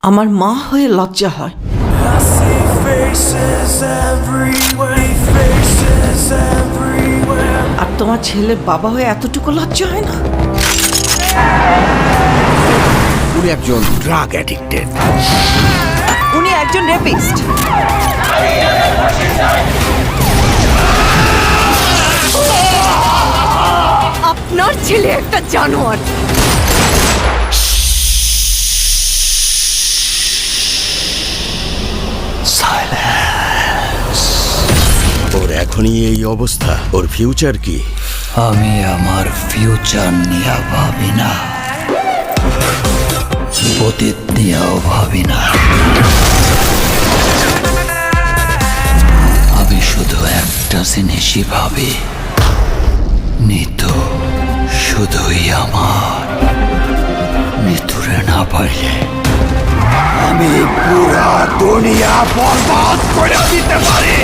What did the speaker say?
আমার মা হয়ে লজ্জা হয়। আর তোমার ছেলের বাবা হয়ে এতটুকু লজ্জা হয় না? উনি একজন ড্রাগ অ্যাডিক্টেড। উনি একজন রেপিস্ট। আপনার ছেলে একটা জানোয়ার। ওর এখনই এই অবস্থা, ওর ফিউচার কি? আমি আমার ফিউচার নিয়ে ভাবি না, অতীত নিয়েও ভাবি না। আমি শুধু একটা জিনিসই ভাবি, নিতু শুধুই আমার। নিতুরে না পারলে আমি পুরা দুনিয়া বরবাদ করে দিতে পারি।